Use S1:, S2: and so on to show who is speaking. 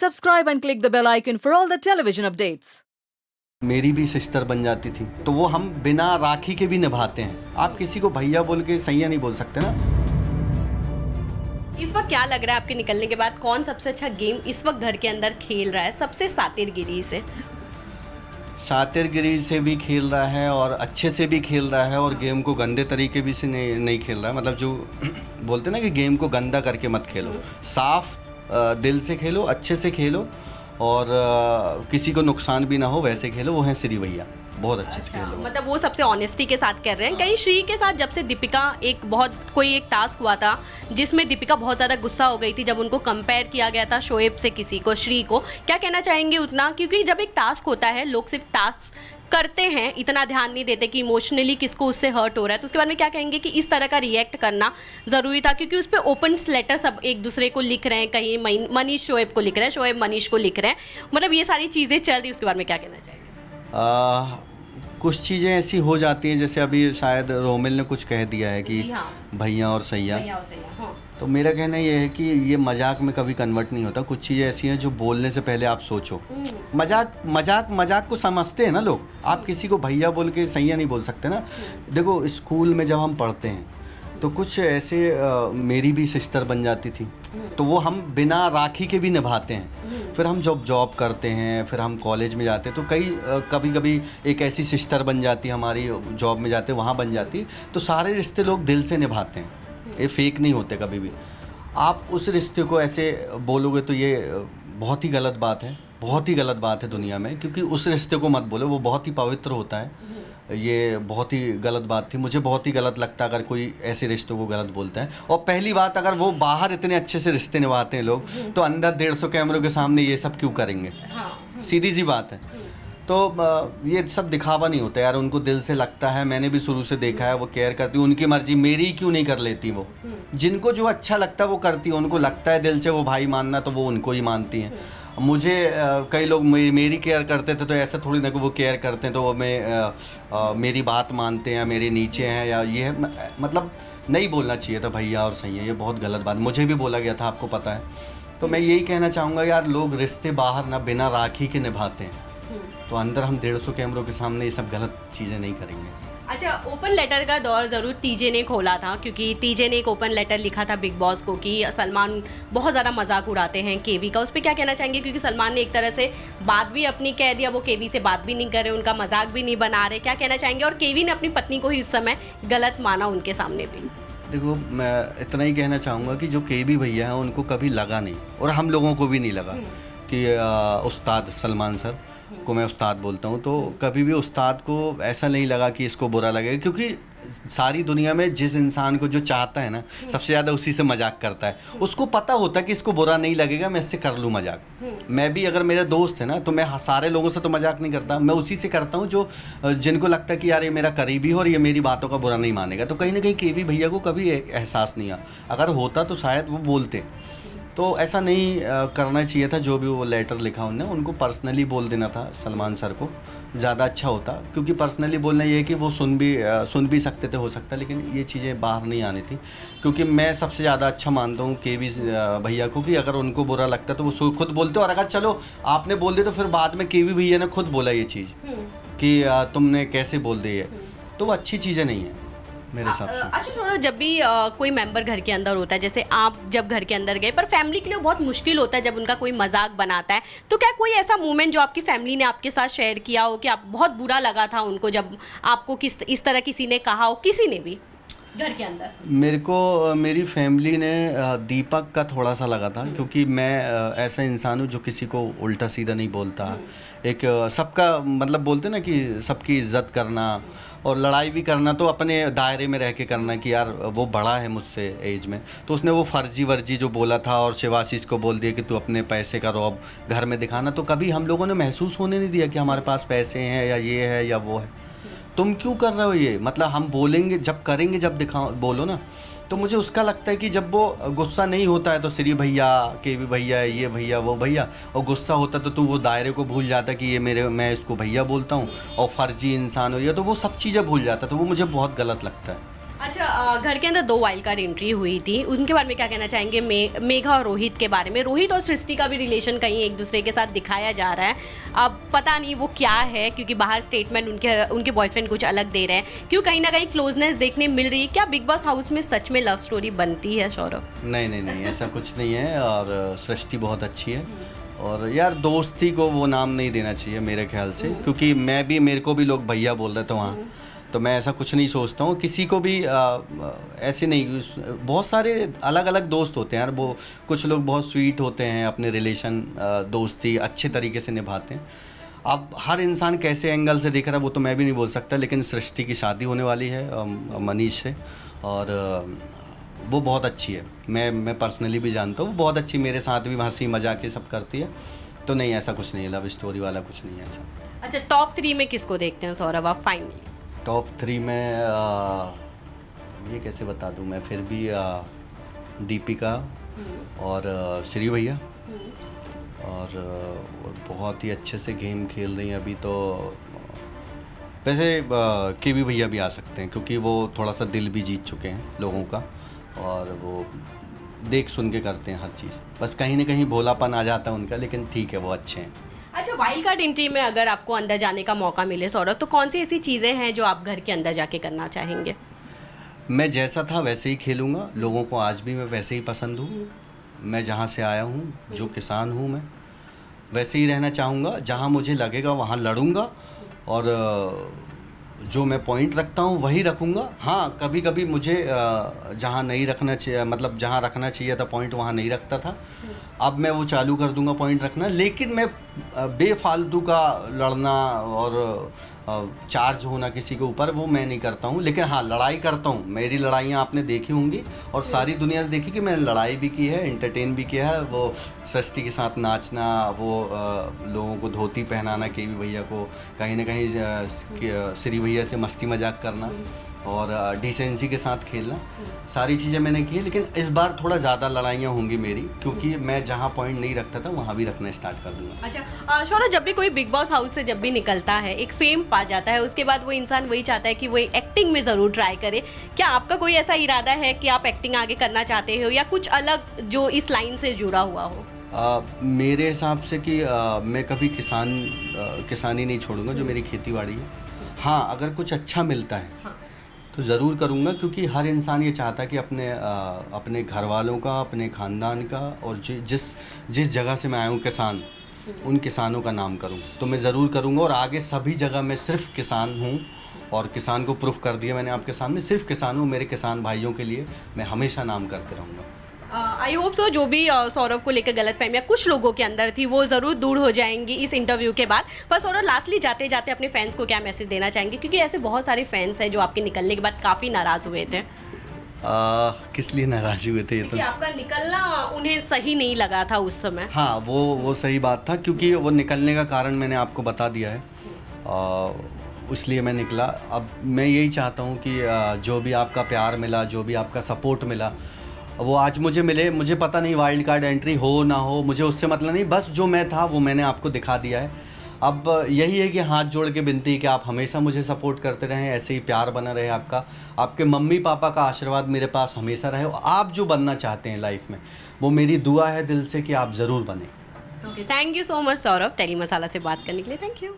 S1: Subscribe and click the bell icon for all the television updates.
S2: मेरी भी sister बन जाती थी तो वो हम बिना राखी के भी निभाते हैं। आप किसी को भैया बोल के सैया नहीं बोल सकते ना।
S3: इस वक्त क्या लग रहा है आपके निकलने के बाद, कौन सबसे अच्छा गेम इस वक्त घर के अंदर खेल रहा है सबसे सातिरगिरी से?
S2: सातिरगिरी से भी खेल रहा है और अच्छे से भी खेल रहा है और गेम को गंदे तरीके भी से नहीं खेल रहा है। मतलब जो बोलते ना कि गेम को गंदा करके मत खेलो, साफ दिल से खेलो, अच्छे से खेलो और किसी को नुकसान भी ना हो वैसे खेलो। वो हैं श्री भैया, बहुत अच्छे से खेलो।
S3: मतलब वो सबसे ऑनेस्टी के साथ कर रहे हैं। कहीं श्री के साथ जब से दीपिका एक टास्क हुआ था जिसमें दीपिका बहुत ज़्यादा गुस्सा हो गई थी जब उनको कंपेयर किया गया था शोएब से किसी को, श्री को, क्या कहना चाहेंगे उतना? क्योंकि जब एक टास्क होता है लोग सिर्फ टास्क करते हैं, इतना ध्यान नहीं देते कि इमोशनली किसको उससे हर्ट हो रहा है। तो उसके बारे में क्या कहेंगे कि इस तरह का रिएक्ट करना ज़रूरी था? क्योंकि उस पर ओपन लेटर सब एक दूसरे को लिख रहे हैं, कहीं मनीष शोएब को लिख रहे हैं, शोएब मनीष को लिख रहे हैं, मतलब ये सारी चीज़ें चल रही, उसके बारे में क्या कहना चाहेंगे?
S2: कुछ चीज़ें ऐसी हो जाती हैं, जैसे अभी शायद रोमिल ने कुछ कह दिया है कि भैया और सैया। तो मेरा कहना ये है कि ये मजाक में कभी कन्वर्ट नहीं होता। कुछ चीज़ें ऐसी हैं जो बोलने से पहले आप सोचो। मजाक को समझते हैं ना लोग। आप किसी को भैया बोल के सैया नहीं बोल सकते ना। देखो स्कूल में जब हम पढ़ते हैं तो कुछ ऐसे मेरी भी सिस्टर बन जाती थी तो वो हम बिना राखी के भी निभाते हैं। फिर हम जब जॉब करते हैं, फिर हम कॉलेज में जाते हैं तो कभी कभी एक ऐसी सिस्टर बन जाती है हमारी, जॉब में जाते वहाँ बन जाती। तो सारे रिश्ते लोग दिल से निभाते हैं, ये फेक नहीं होते कभी भी। आप उस रिश्ते को ऐसे बोलोगे तो ये बहुत ही गलत बात है, बहुत ही गलत बात है दुनिया में। क्योंकि उस रिश्ते को मत बोलो, वो बहुत ही पवित्र होता है। ये बहुत ही गलत बात थी। मुझे बहुत ही गलत लगता है अगर कोई ऐसे रिश्तों को गलत बोलता है। और पहली बात, अगर वो बाहर इतने अच्छे से रिश्ते निभाते हैं लोग तो अंदर 150 कैमरों के सामने ये सब क्यों करेंगे? सीधी सी बात है। तो ये सब दिखावा नहीं होता यार, उनको दिल से लगता है। मैंने भी शुरू से देखा है, वो केयर करती, उनकी मर्जी, मेरी क्यों नहीं कर लेती वो? जिनको जो अच्छा लगता है वो करती है, उनको लगता है दिल से वो भाई मानना तो वो उनको ही मानती हैं। मुझे कई लोग मेरी केयर करते थे तो ऐसा थोड़ी ना कि वो केयर करते हैं तो वो मेरी बात मानते हैं, मेरे नीचे हैं या ये है। मतलब नहीं बोलना चाहिए था भैया और सैया, ये बहुत गलत बात। मुझे भी बोला गया था, आपको पता है। तो मैं यही कहना चाहूँगा यार, लोग रिश्ते बाहर ना बिना राखी के निभाते हैं तो अंदर हम 150 कैमरों के सामने ये सब गलत चीज़ें नहीं करेंगे।
S3: अच्छा, ओपन लेटर का दौर ज़रूर टीजे ने खोला था, क्योंकि टीजे ने एक ओपन लेटर लिखा था बिग बॉस को कि सलमान बहुत ज़्यादा मजाक उड़ाते हैं केवी का। उस पर क्या कहना चाहेंगे? क्योंकि सलमान ने एक तरह से बात भी अपनी कह दिया, वो केवी से बात भी नहीं कर रहे, उनका मजाक भी नहीं बना रहे, क्या कहना चाहेंगे? और केवी ने अपनी पत्नी को ही उस समय गलत माना उनके सामने भी।
S2: देखो, मैं इतना ही कहना चाहूँगा कि जो केवी भैया हैं उनको कभी लगा नहीं, और हम लोगों को भी नहीं लगा कि उस्ताद सलमान सर को मैं उस्ताद बोलता हूँ, तो कभी भी उस्ताद को ऐसा नहीं लगा कि इसको बुरा लगेगा। क्योंकि सारी दुनिया में जिस इंसान को जो चाहता है ना, सबसे ज़्यादा उसी से मजाक करता है। उसको पता होता है कि इसको बुरा नहीं लगेगा, मैं इससे कर लूँ मजाक। मैं भी अगर मेरे दोस्त है ना तो मैं सारे लोगों से तो मजाक नहीं करता, मैं उसी से करता हूँ जो जिनको लगता है कि यार ये मेरा करीबी हो और ये मेरी बातों का बुरा नहीं मानेगा। तो कहीं ना कहीं केवी भैया को कभी एहसास नहीं आया। अगर होता तो शायद वो बोलते। तो ऐसा नहीं करना चाहिए था। जो भी वो लेटर लिखा उन्होंने, उनको पर्सनली बोल देना था सलमान सर को, ज़्यादा अच्छा होता। क्योंकि पर्सनली बोलना ये है कि वो सुन भी सकते थे, हो सकता, लेकिन ये चीज़ें बाहर नहीं आनी थी। क्योंकि मैं सबसे ज़्यादा अच्छा मानता हूँ केवी भैया को कि अगर उनको बुरा लगता तो वो खुद बोलते। और अगर चलो आपने बोल दिया तो फिर बाद में केवी भैया ने खुद बोला ये चीज़ कि तुमने कैसे बोल दी है, तो वो अच्छी चीज़ें नहीं है मेरे हिसाब से।
S3: अच्छा, थोड़ा जब भी कोई मेंबर घर के अंदर होता है, जैसे आप जब घर के अंदर गए, पर फैमिली के लिए बहुत मुश्किल होता है जब उनका कोई मजाक बनाता है, तो क्या कोई ऐसा मोमेंट जो आपकी फैमिली ने आपके साथ शेयर किया हो कि आप बहुत बुरा लगा था उनको जब आपको इस तरह किसी ने कहा हो, किसी ने भी घर के अंदर?
S2: मेरे को मेरी फैमिली ने दीपक का थोड़ा सा लगा था, क्योंकि मैं ऐसा इंसान हूँ जो किसी को उल्टा सीधा नहीं बोलता। एक सबका मतलब बोलते ना कि सबकी इज्जत करना और लड़ाई भी करना तो अपने दायरे में रह के करना, कि यार वो बड़ा है मुझसे एज में। तो उसने वो फर्जी वर्जी जो बोला था और शिवाशीष को बोल दिया कि तू अपने पैसे का रौब घर में दिखाना, तो कभी हम लोगों ने महसूस होने नहीं दिया कि हमारे पास पैसे हैं या ये है या वो है। तुम क्यों कर रहे हो ये? मतलब हम बोलेंगे जब, करेंगे जब, दिखाओ, बोलो ना। तो मुझे उसका लगता है कि जब वो गुस्सा नहीं होता है तो श्री भैया, केवी भैया, ये भैया, वो भैया, और गुस्सा होता तो तू वो दायरे को भूल जाता कि ये मैं इसको भैया बोलता हूँ और फर्जी इंसान हो रही है, तो वो सब चीज़ें भूल जाता। तो वो मुझे बहुत गलत लगता है।
S3: अच्छा, घर के अंदर 2 वाइल्ड कार्ड एंट्री हुई थी, उनके बारे में क्या कहना चाहेंगे? मेघा और रोहित के बारे में। रोहित और सृष्टि का भी रिलेशन कहीं एक दूसरे के साथ दिखाया जा रहा है, अब पता नहीं वो क्या है, क्योंकि बाहर स्टेटमेंट उनके बॉयफ्रेंड कुछ अलग दे रहे हैं, क्यों कहीं ना कहीं क्लोजनेस देखने मिल रही है। क्या बिग बॉस हाउस में सच में लव स्टोरी बनती है सौरभ?
S2: नहीं नहीं नहीं, ऐसा कुछ नहीं है। और सृष्टि बहुत अच्छी है, और यार दोस्ती को वो नाम नहीं देना चाहिए मेरे ख्याल से, क्योंकि मेरे को भी लोग भैया बोल रहे थे वहाँ, तो मैं ऐसा कुछ नहीं सोचता हूँ किसी को भी। ऐसे नहीं, बहुत सारे अलग अलग दोस्त होते हैं यार, वो कुछ लोग बहुत स्वीट होते हैं, अपने रिलेशन दोस्ती अच्छे तरीके से निभाते हैं। अब हर इंसान कैसे एंगल से देख रहा है वो तो मैं भी नहीं बोल सकता, लेकिन सृष्टि की शादी होने वाली है मनीष से, और वो बहुत अच्छी है। मैं पर्सनली भी जानता हूँ, वो बहुत अच्छी, मेरे साथ भी हंसी मजाक ये सब करती है। तो नहीं, ऐसा कुछ नहीं है, लव स्टोरी वाला कुछ नहीं है ऐसा।
S3: अच्छा, टॉप 3 में किसको देखते हैं सौरभ आप फाइनली?
S2: टॉप 3 में ये कैसे बता दूँ मैं, फिर भी दीपिका और श्री भैया, और बहुत ही अच्छे से गेम खेल रही हैं अभी तो। वैसे केवी भैया भी आ सकते हैं, क्योंकि वो थोड़ा सा दिल भी जीत चुके हैं लोगों का, और वो देख सुन के करते हैं हर चीज़, बस कहीं ना कहीं भोलापन आ जाता है उनका, लेकिन ठीक है, वो अच्छे हैं।
S3: अच्छा, वाइल्ड कार्ड एंट्री में अगर आपको अंदर जाने का मौका मिले सौरभ, तो कौन सी ऐसी चीज़ें हैं जो आप घर के अंदर जाके करना चाहेंगे?
S2: मैं जैसा था वैसे ही खेलूँगा, लोगों को आज भी मैं वैसे ही पसंद हूँ। मैं जहाँ से आया हूँ, जो किसान हूँ, मैं वैसे ही रहना चाहूँगा। जहाँ मुझे लगेगा वहाँ लड़ूंगा, और जो मैं पॉइंट रखता हूँ वही रखूँगा। हाँ, कभी कभी मुझे जहाँ नहीं रखना चाहिए, मतलब जहाँ रखना चाहिए था पॉइंट, वहाँ नहीं रखता था। अब मैं वो चालू कर दूँगा पॉइंट रखना, लेकिन मैं बेफालतू का लड़ना और चार्ज होना किसी के ऊपर, वो मैं नहीं करता हूँ। लेकिन हाँ, लड़ाई करता हूँ। मेरी लड़ाइयाँ आपने देखी होंगी, और सारी दुनिया ने देखी कि मैंने लड़ाई भी की है, एंटरटेन भी किया है। वो सृष्टि के साथ नाचना, वो लोगों को धोती पहनाना, केवी भैया को कहीं ना कहीं श्री भैया से मस्ती मजाक करना, और डिसेंसी के साथ खेलना, सारी चीज़ें मैंने की है। लेकिन इस बार थोड़ा ज़्यादा लड़ाइयाँ होंगी मेरी, क्योंकि मैं जहाँ पॉइंट नहीं रखता था वहाँ भी रखना स्टार्ट कर दूँगा।
S3: अच्छा शौरभ, जब भी कोई बिग बॉस हाउस से जब भी निकलता है, एक फेम पा जाता है, उसके बाद वो इंसान वही चाहता है कि वो एक्टिंग में ज़रूर ट्राई करे। क्या आपका कोई ऐसा इरादा है कि आप एक्टिंग आगे करना चाहते हो, या कुछ अलग जो इस लाइन से जुड़ा हुआ हो?
S2: मेरे हिसाब से कि मैं कभी किसानी नहीं छोड़ूंगा, जो मेरी खेती बाड़ी है। हाँ, अगर कुछ अच्छा मिलता है तो ज़रूर करूँगा, क्योंकि हर इंसान ये चाहता है कि अपने घर वालों का, अपने ख़ानदान का, और जिस जगह से मैं आया हूँ किसान, उन किसानों का नाम करूँ। तो मैं ज़रूर करूँगा, और आगे सभी जगह मैं सिर्फ किसान हूँ, और किसान को प्रूफ कर दिया मैंने आपके सामने। सिर्फ किसान हूँ, मेरे किसान भाइयों के लिए मैं हमेशा नाम करते रहूँगा।
S3: आई होप सो जो भी सौरभ को लेकर गलतफहमियां कुछ लोगों के अंदर थी, वो ज़रूर दूर हो जाएंगी इस इंटरव्यू के बाद। पर सौरभ, लास्टली जाते जाते अपने फैंस को क्या मैसेज देना चाहेंगे, क्योंकि ऐसे बहुत सारे फैंस हैं जो आपके निकलने के बाद काफ़ी नाराज़ हुए थे?
S2: किस लिए नाराज़ हुए थे? ये तो
S3: आपका निकलना उन्हें सही नहीं लगा था उस समय।
S2: हाँ, वो सही बात था, क्योंकि वो निकलने का कारण मैंने आपको बता दिया है, इसलिए मैं निकला। अब मैं यही चाहता हूँ कि जो भी आपका प्यार मिला, जो भी आपका सपोर्ट मिला, वो आज मुझे मिले। मुझे पता नहीं वाइल्ड कार्ड एंट्री हो ना हो, मुझे उससे मतलब नहीं, बस जो मैं था वो मैंने आपको दिखा दिया है। अब यही है कि हाथ जोड़ के विनती कि आप हमेशा मुझे सपोर्ट करते रहें, ऐसे ही प्यार बना रहे आपका, आपके मम्मी पापा का आशीर्वाद मेरे पास हमेशा रहे। आप जो बनना चाहते हैं लाइफ में, वो मेरी दुआ है दिल से कि आप ज़रूर बने।
S3: Okay, thank you so much Saurabh, Teli Masala से बात करने के लिए। Thank you.